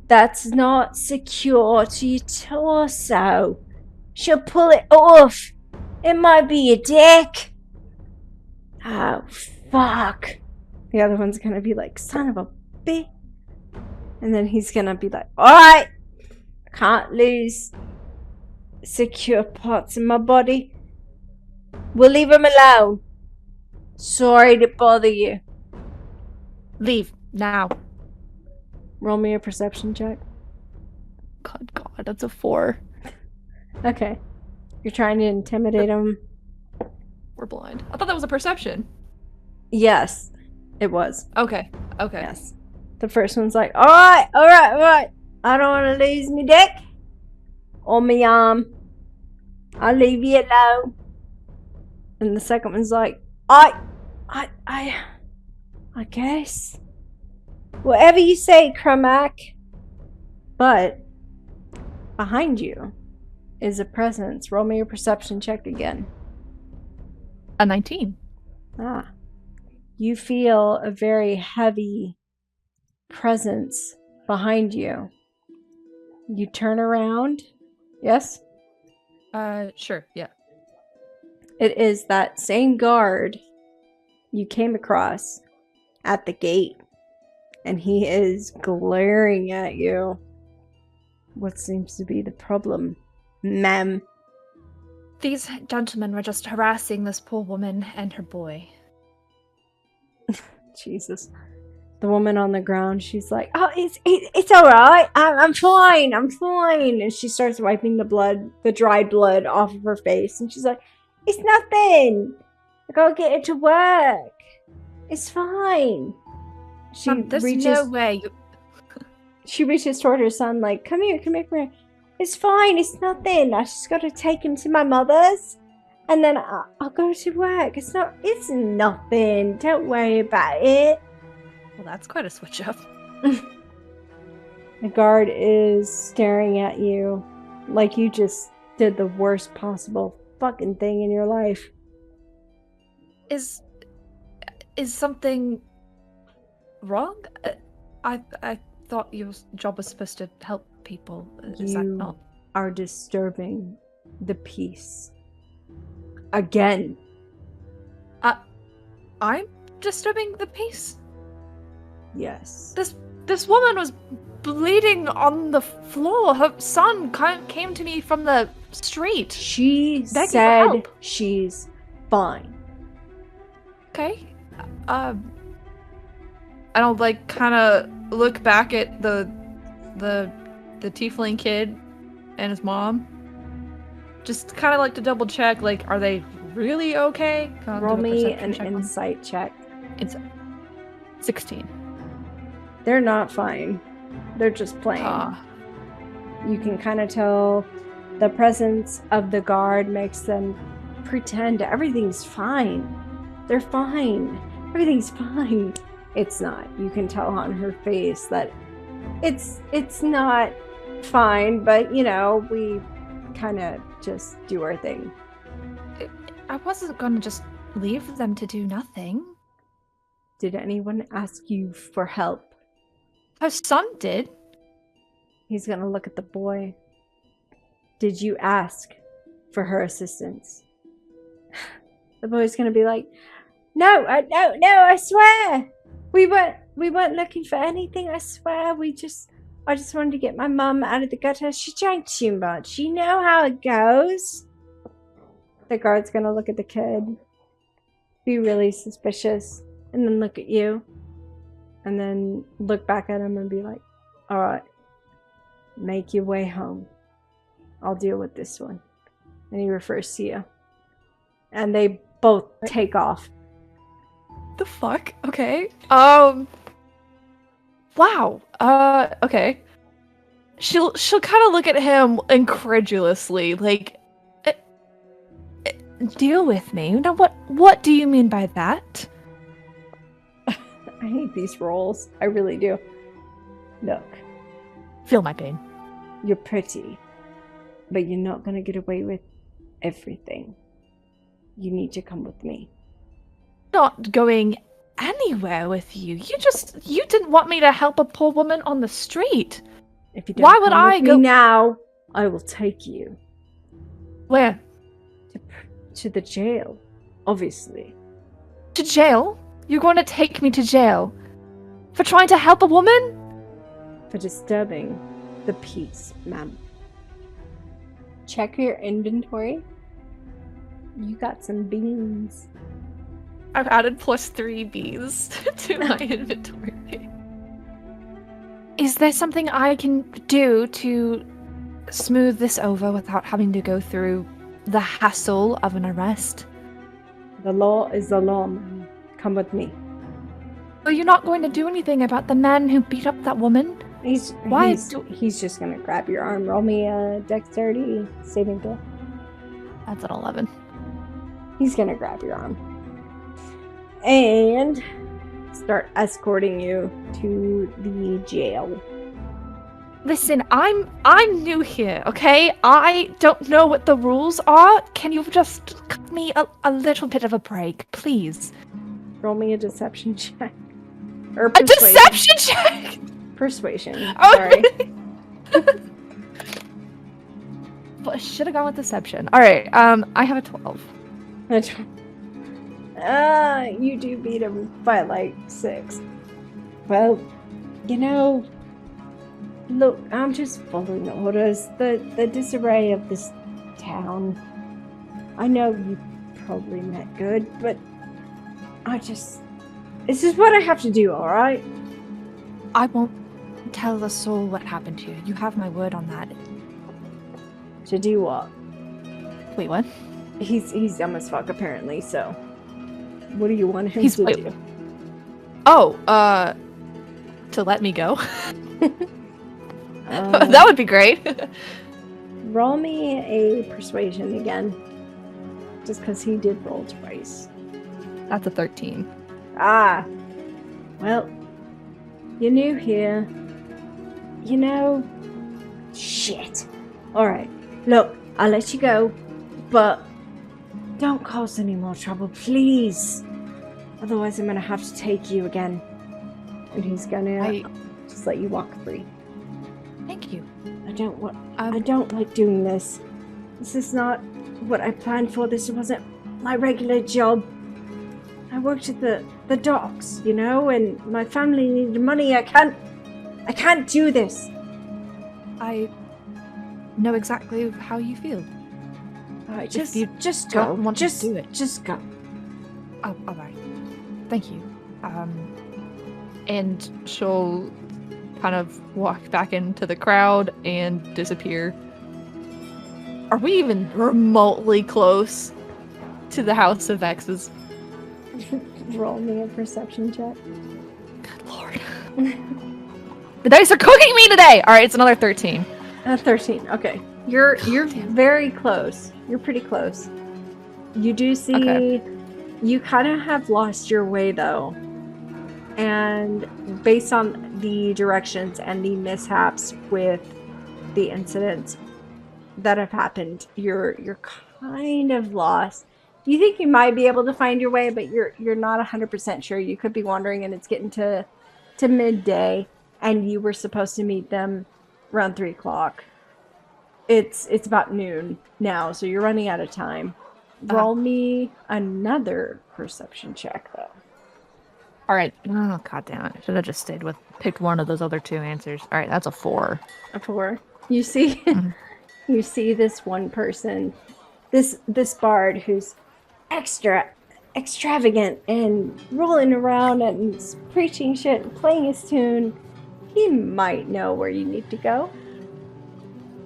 that's not secure to your torso. She'll pull it off. It might be your dick. Oh, fuck. The other one's gonna be like, son of a bitch. And then he's gonna be like, alright, can't lose secure parts in my body. We'll leave him alone. Sorry to bother you. Leave now. Roll me a perception check. God, that's a 4. Okay. You're trying to intimidate him. We're blind. I thought that was a perception. Yes, it was. Okay. Okay. Yes. The first one's like, alright. I don't want to lose me dick or me arm. I'll leave you alone. And the second one's like, I guess. Whatever you say, Carmack. But behind you is a presence. Roll me your perception check again. A 19. Ah. You feel a very heavy presence behind you. You turn around. Yes? Sure, yeah. It is that same guard you came across at the gate. And he is glaring at you. What seems to be the problem, ma'am? These gentlemen were just harassing this poor woman and her boy. Jesus. The woman on the ground, she's like, oh, it's all right. I'm fine. I'm fine. And she starts wiping the dried blood off of her face. And she's like, it's nothing. I gotta get her to work. It's fine. She There's reaches, no way. she reaches toward her son like, come here. It's fine. It's nothing. I just gotta take him to my mother's. And then I'll go to work. It's nothing. Don't worry about it. Well, that's quite a switch up. The guard is staring at you like you just did the worst possible fucking thing in your life. Is something wrong? I thought your job was supposed to help people. Is that You not? are disturbing the peace. Again. I'm disturbing the peace. Yes. This woman was bleeding on the floor. Her son came to me from the street. She Begging for said help. she's fine. Okay. I don't like kind of look back at the tiefling kid and his mom. Just kind of like to double check, like, are they really okay? Can I Roll do a me perception an check on- insight check. It's 16. They're not fine. They're just playing. You can kind of tell the presence of the guard makes them pretend everything's fine. They're fine. Everything's fine. It's not. You can tell on her face that it's not fine, but you know, we kind of just do our thing. I wasn't gonna just leave them to do nothing. Did anyone ask you for help? Her son did. He's gonna look at the boy. Did you ask for her assistance? The boy's gonna be like, no, I swear. We weren't looking for anything, I swear. I just wanted to get my mum out of the gutter. She drank too much. You know how it goes. The guard's gonna look at the kid, be really suspicious, and then look at you. And then look back at him and be like, alright, make your way home. I'll deal with this one. And he refers to you. And they both take off. The fuck? Okay. Wow. Okay. She'll kind of look at him incredulously, like, deal with me. Now, what do you mean by that? I hate these roles. I really do. Look, Feel my pain. you're pretty, but you're not gonna get away with everything. You need to come with me. Not going anywhere with you. You didn't want me to help a poor woman on the street. If you don't Why would come I with go- me now, I will take you Where? to the jail, obviously. To jail? You're going to take me to jail? For trying to help a woman? For disturbing the peace, ma'am. Check your inventory. You got some beans. I've added +3 bees to my inventory. Is there something I can do to smooth this over without having to go through the hassle of an arrest? The law is the law, ma'am. Come with me. So you're not going to do anything about the man who beat up that woman? Why He's just gonna grab your arm. Roll me a dexterity saving throw. That's an 11. He's gonna grab your arm and start escorting you to the jail. Listen, I'm new here, okay? I don't know what the rules are. Can you just cut me a little bit of a break, please? Roll me a deception check. Or A persuasion. deception check! Persuasion. Oh, Sorry. Well, I should have gone with deception. Alright, I have a 12. You do beat him by like 6. Well, you know, look, I'm just following orders. The disarray of this town. I know you probably meant good, but this is what I have to do, alright? I won't tell a soul what happened to you. You have my word on that. To do what? Wait, what? He's dumb as fuck, apparently, so. What do you want him to do? Oh, to let me go? Um, That would be great. Roll me a persuasion again. Just because he did roll twice. That's a 13. Ah. Well, you're new here. You know. Shit. Alright. Look, I'll let you go. But don't cause any more trouble, please. Otherwise, I'm gonna have to take you again. And he's gonna just let you walk free. Thank you. I don't like doing this. This is not what I planned for. This wasn't my regular job. I worked at the docks, you know, and my family needed money. I can't do this. I know exactly how you feel. Alright, If you just go. don't want to Just do it. Just go. Oh, alright. Thank you. And she'll kind of walk back into the crowd and disappear. Are we even remotely close to the House of Vexes? Roll me a perception check. Good lord. The dice are cooking me today! Alright, it's another 13. 13. Okay. You're very close. You're pretty close. You do see you kind of have lost your way though. And based on the directions and the mishaps with the incidents that have happened, you're kind of lost. You think you might be able to find your way, but you're not 100% sure. You could be wandering and it's getting to midday and you were supposed to meet them around 3 o'clock. It's about noon now, so you're running out of time. Roll me another perception check, though. Alright. Oh, god damn it. I should have just picked one of those other 2 answers. Alright, that's a 4. A 4. You see, you see this one person, this bard who's extravagant and rolling around and preaching shit and playing his tune. He might know where you need to go.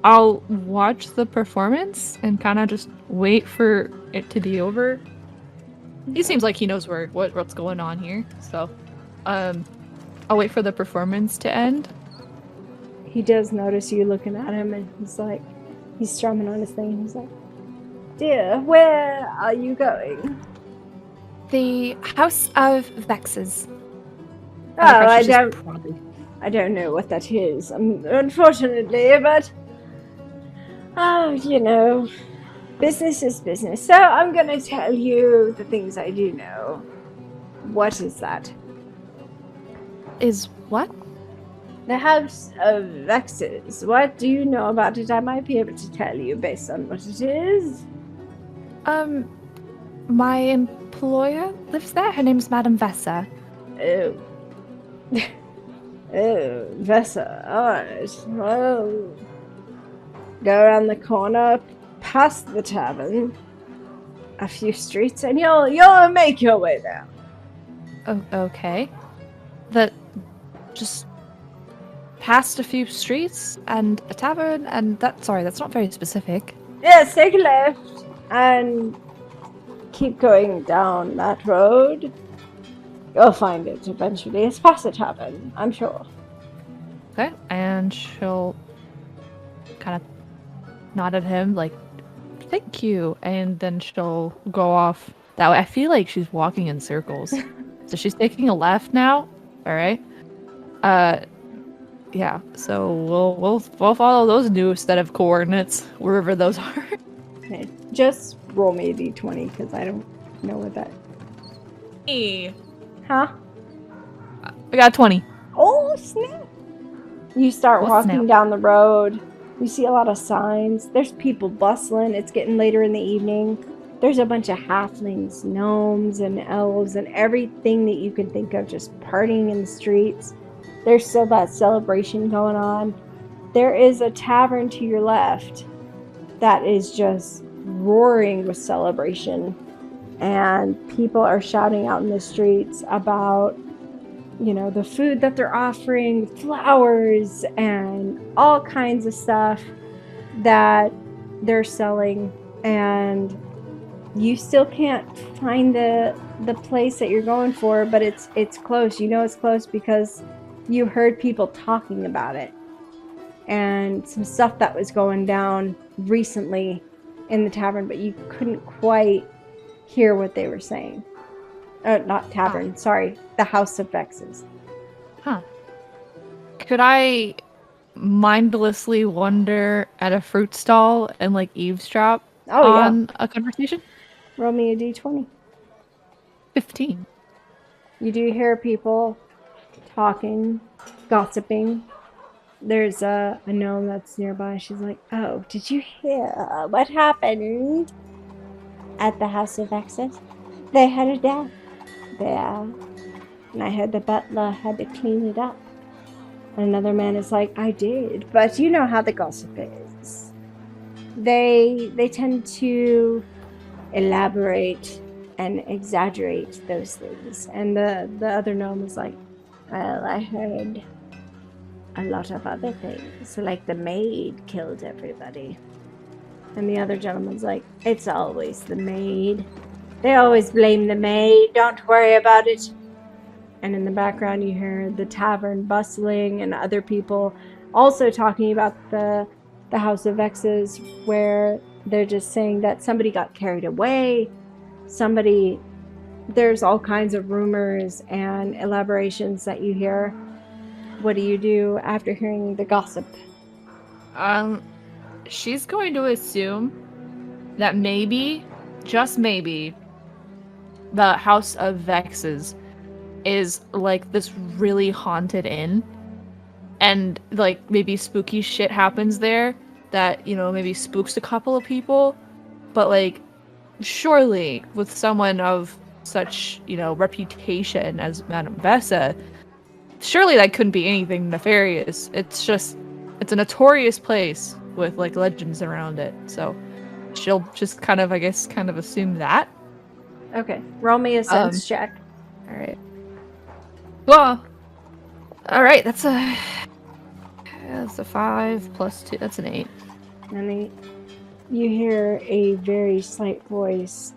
I'll watch the performance and kind of just wait for it to be over. He seems like he knows what's going on here, so I'll wait for the performance to end. He does notice you looking at him, and he's strumming on his thing, and he's like, "Dear, where are you going?" The House of Vexes. Oh, I don't know what that is, unfortunately, but you know, business is business. So I'm gonna tell you the things I do know. What is that? Is what? The House of Vexes. What do you know about it? I might be able to tell you based on what it is. My employer lives there. Her name's Madame Vessa. Oh. Oh, Vessa. Alright. Well, go around the corner, past the tavern, a few streets, and you'll make your way there. Oh, okay. Just past a few streets and a tavern, and that's not very specific. Yes, take a left and keep going down that road. You'll find it eventually. It's past the tavern, I'm sure. Okay, and she'll kind of nod at him, like, thank you, and then she'll go off that way. I feel like she's walking in circles. So she's taking a left now. All right. Yeah. So we'll follow those new set of coordinates wherever those are. Okay, just roll me a d20 because I don't know what that. Hey, Huh? I got 20. Oh snap! You start Oh, walking snap. down the road. You see a lot of signs. There's people bustling. It's getting later in the evening. There's a bunch of halflings, gnomes, and elves, and everything that you can think of just partying in the streets. There's still that celebration going on. There is a tavern to your left that is just roaring with celebration. And people are shouting out in the streets about, you know, the food that they're offering, flowers, and all kinds of stuff that they're selling. And you still can't find the place that you're going for, but it's close. You know it's close because you heard people talking about it and some stuff that was going down recently in the tavern, but you couldn't quite hear what they were saying. Not tavern, sorry, the House of Vexes. Huh. Could I mindlessly wander at a fruit stall and like eavesdrop Oh yeah, on a conversation? roll me a d20. 15. You do hear people talking, gossiping. There's a gnome that's nearby. She's like, oh, did you hear what happened at the House of Vexes? They had a death there. And I heard the butler had to clean it up. And another man is like, I did. But you know how the gossip is. They tend to elaborate and exaggerate those things. And the other gnome is like, well, I heard a lot of other things, like the maid killed everybody. And the other gentleman's like, it's always the maid. They always blame the maid. Don't worry about it. And in the background, you hear the tavern bustling and other people also talking about the House of Vexes, where they're just saying that somebody got carried away. There's all kinds of rumors and elaborations that you hear. What do you do after hearing the gossip? She's going to assume that maybe, just maybe, the House of Vexes is like this really haunted inn, and like maybe spooky shit happens there that, you know, maybe spooks a couple of people, but like surely with someone of such, you know, reputation as Madame Vessa, surely that couldn't be anything nefarious. It's a notorious place with like legends around it. So she'll just kind of, I guess, kind of assume that. Okay, roll me a sense check. All right. Well, all right. That's a 5 plus 2. That's an 8. And you hear a very slight voice,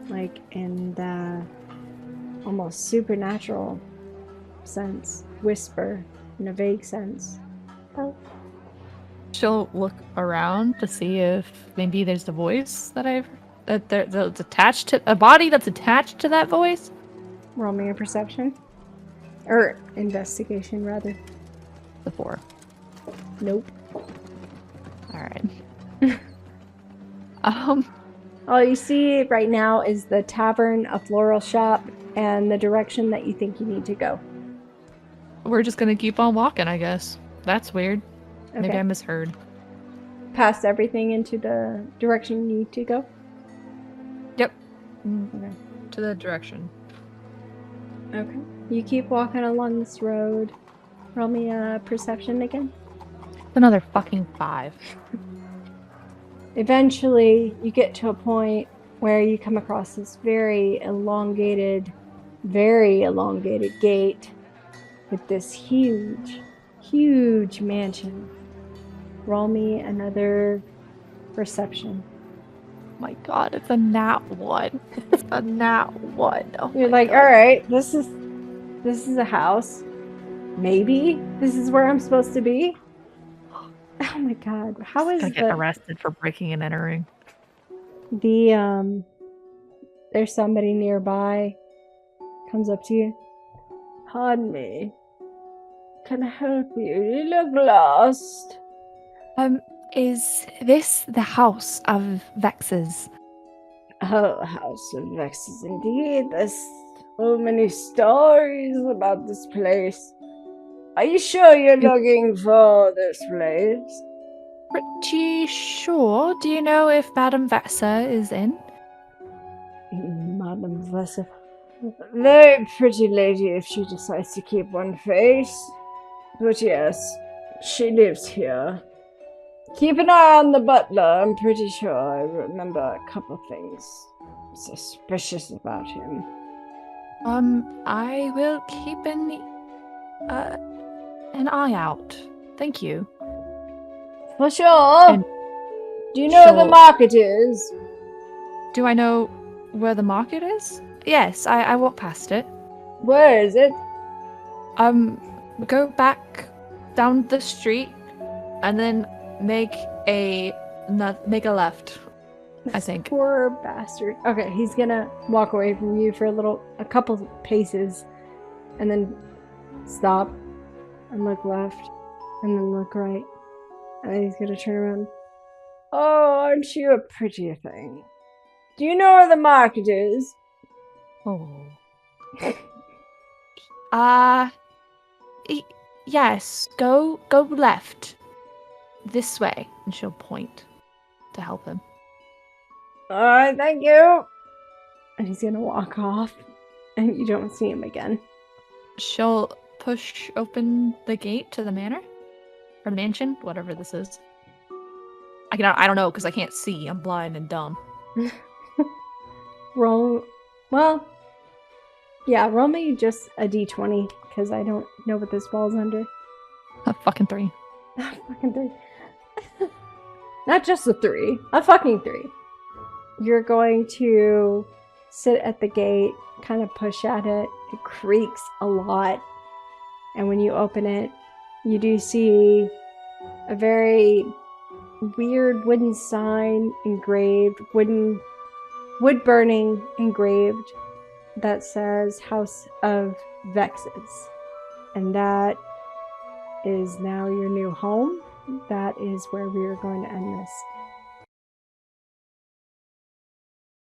like in the almost supernatural sense, whisper in a vague sense. Oh. She'll look around to see if maybe there's a voice that's attached to a body that's attached to that voice. Roll me a perception. Or investigation, rather. The 4. Nope. All right. All you see right now is the tavern, a floral shop, and the direction that you think you need to go. We're just gonna keep on walking, I guess. That's weird. Okay. Maybe I misheard. Past everything into the direction you need to go? Yep. Okay. To the direction. Okay. You keep walking along this road. Roll me a perception again. Another fucking 5. Eventually, you get to a point where you come across this very elongated gate with this huge mansion. Roll me another perception. My god, it's a nat 1. It's a nat 1. Oh You're my like, God. all right, this is a house. maybe this is where I'm supposed to be. Oh my god, how is Gonna get arrested for breaking and entering. there's somebody nearby, comes up to you. Pardon me. Can I help you? You look lost. Is this the house of Vexes? Oh, House of Vexes indeed. There's so many stories about this place. Are you sure you're looking for this place? Pretty sure. Do you know if Madame Vexa is in? Madame Vessa. Very pretty lady if she decides to keep one face. But yes, she lives here. Keep an eye on the butler. I'm pretty sure I remember a couple things suspicious about him. I will keep an eye out. Thank you. For sure. And do you know where the she'll- market is? Do I know where the market is? Yes, I walk past it. Where is it? Go back down the street, and then make a left. I think. Poor bastard. Okay, he's gonna walk away from you for a couple paces, and then stop and look left, and then look right, and then he's gonna turn around. Oh, aren't you a pretty thing? Do you know where the market is? Oh. Yes. Go left. This way, and she'll point to help him. Alright, thank you. And he's gonna walk off, and you don't see him again. She'll push open the gate to the manor or mansion, whatever this is. I don't know because I can't see. I'm blind and dumb. Roll. Well, yeah, roll me just a d20 because I don't know what this falls under. A fucking 3. A fucking 3. Not just a 3, a fucking 3. You're going to sit at the gate, kind of push at it. It creaks a lot. And when you open it, you do see a very weird wooden sign engraved, wood burning engraved that says House of Vexes. And that is now your new home. That is where we are going to end this